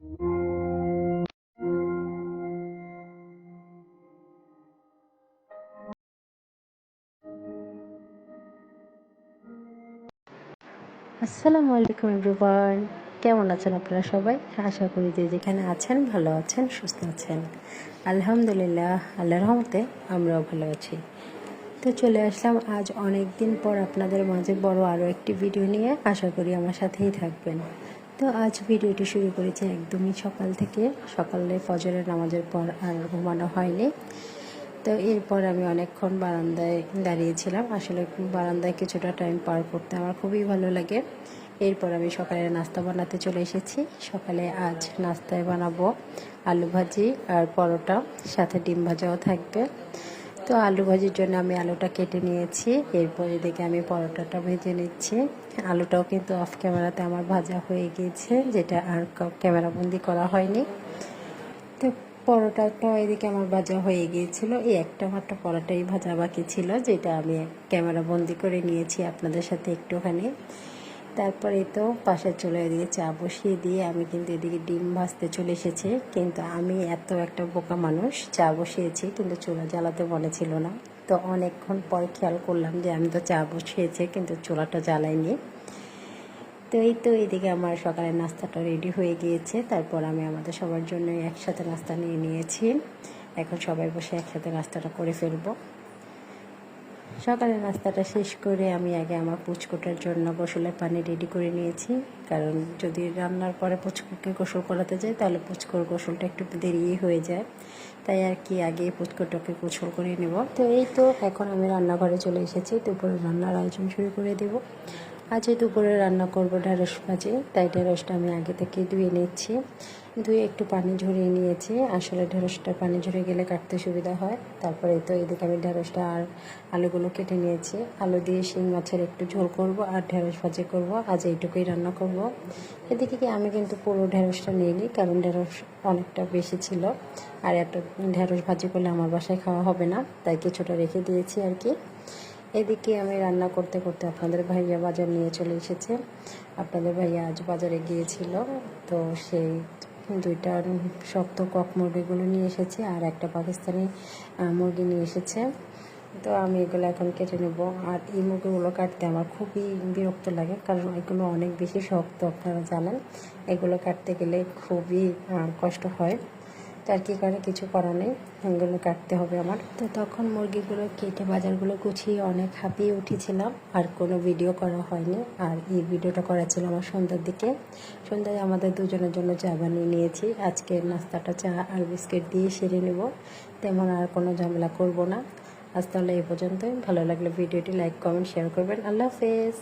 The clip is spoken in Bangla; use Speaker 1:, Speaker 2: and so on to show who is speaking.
Speaker 1: আসসালামু আলাইকুম এভরিওয়ান, কেমন আছেন আপনারা সবাই? আশা করি যে যেখানে আছেন ভালো আছেন, সুস্থ আছেন। আলহামদুলিল্লাহ, আল্লাহর রহমতে আমরাও ভালো আছি। তো চলে আসলাম আজ অনেক দিন পর আপনাদের মাঝে বড় আরও একটি ভিডিও নিয়ে। আশা করি আমার সাথেই থাকবেন। তো আজ ভিডিওটি শুরু করেছি একদমই সকাল থেকে। সকালে ফজরের নামাজের পর আর ঘুমানো হয়নি। তো এরপর আমি অনেকক্ষণ বারান্দায় দাঁড়িয়েছিলাম। আসলে বারান্দায় কিছুটা টাইম পার করতে আমার খুবই ভালো লাগে। এরপর আমি সকালে নাস্তা বানাতে চলে এসেছি। সকালে আজ নাস্তায় বানাবো আলু ভাজি আর পরোটা, সাথে ডিম ভাজাও থাকবে। তো আলু ভাজির জন্য আমি আলুটা কেটে নিয়েছি। এরপর এদিকে আমি পরোটাটা ভেজে নিচ্ছি। আলুটাও কিন্তু অফ ক্যামেরাতে আমার ভাজা হয়ে গিয়েছে, যেটা আর ক্যামেরাবন্দি করা হয়নি। তো পরোটাটা এদিকে আমার ভাজা হয়ে গিয়েছিল। এই একটা মাত্র পরোটাই ভাজা বাকি ছিল, যেটা আমি ক্যামেরা বন্দি করে নিয়েছি আপনাদের সাথে একটুখানি। তারপরে তো পাশে চলে এদিকে চা বসিয়ে দিয়ে আমি কিন্তু এদিকে ডিম ভাজতে চলে এসেছি। কিন্তু আমি এত একটা বোকা মানুষ, চা বসিয়েছি কিন্তু চুলা জ্বালাতে মনে ছিল না। তো অনেকক্ষণ পর খেয়াল করলাম যে আমি তো চা বসিয়েছি কিন্তু চুলাটা জ্বালাইনি। তো এই তো এদিকে আমার সকালের নাস্তাটা রেডি হয়ে গিয়েছে। তারপর আমি আমাদের সবার জন্য একসাথে নাস্তা নিয়ে নিয়েছি। এখন সবাই বসে একসাথে নাস্তাটা করে ফেলবো। সকালের নাস্তাটা শেষ করে আমি আগে আমার পুচকুটার জন্য গোসলের পানি রেডি করে নিয়েছি। কারণ যদি রান্নার পরে পুচকুকে গোসল করাতে যাই তাহলে পুচকুর গোসলটা একটু দেরি হয়ে যায়। তাই আর কি আগে পুচকুটাকে গোসল করে নেব। তো এই তো এখন আমি রান্নাঘরে চলে এসেছি। দুপুরে রান্নার আয়োজন শুরু করে দেব। আজ দুপুরে রান্না করব ঢেঁড়স ভাজি। তাই ঢেঁড়সটা আমি আগে থেকে ধুয়ে নিচ্ছি। ধুয়ে একটু পানি ঝরিয়ে নিয়েছি। আসলে ঢেঁড়সটা পানি ঝরে গেলে কাটতে সুবিধা হয়। তারপরে তো এদিকে আমি ঢেঁড়সটা আর আলুগুলো কেটে নিয়েছি। আলু দিয়ে শিং মাছের একটু ঝোল করব আর ঢেঁড়স ভাজি করব। আজ এইটুকুই রান্না করব। এদিকে কি আমি কিন্তু পুরো ঢেঁড়সটা নিইনি, কারণ ঢেঁড়স অনেকটা বেশি ছিল। আর এত ঢেঁড়স ভাজি করলে আমার বাসায় খাওয়া হবে না, তাই কিছুটা রেখে দিয়েছি আর কি। এদিকে আমি রান্না করতে করতে আপনাদের ভাইয়া বাজার নিয়ে চলে এসেছে। আপনাদের ভাইয়া আজ বাজারে গিয়েছিল। তো সেই দুইটা শক্ত কক মুরগিগুলো নিয়ে এসেছে আর একটা পাকিস্তানি মুরগি নিয়ে এসেছে। তো আমি এগুলো এখন কেটে নেব। আর এই মুরগিগুলো কাটতে আমার খুবই বিরক্ত লাগে, কারণ এগুলো অনেক বেশি শক্ত, আপনারা জানেন। এগুলো কাটতে গেলে খুবই কষ্ট হয়। তার কি করে কিছু করার নেই, এগুলো কাটতে হবে আমার। তো তখন মুরগিগুলো কেটে বাজারগুলো গুছিয়ে অনেক হাঁপিয়ে উঠেছিলাম, আর কোনো ভিডিও করা হয়নি। আর এই ভিডিওটা করা ছিল আমার সন্ধ্যার দিকে। সন্ধ্যায় আমাদের দুজনের জন্য চা বানিয়ে নিয়েছি। আজকে নাস্তাটা চা আর বিস্কিট দিয়ে সেরে নেব, তেমন আর কোনো ঝামেলা করব না। আজ তাহলে এই পর্যন্তই। ভালো লাগলে ভিডিওটি লাইক, কমেন্ট, শেয়ার করবেন। আল্লাহ হাফেজ।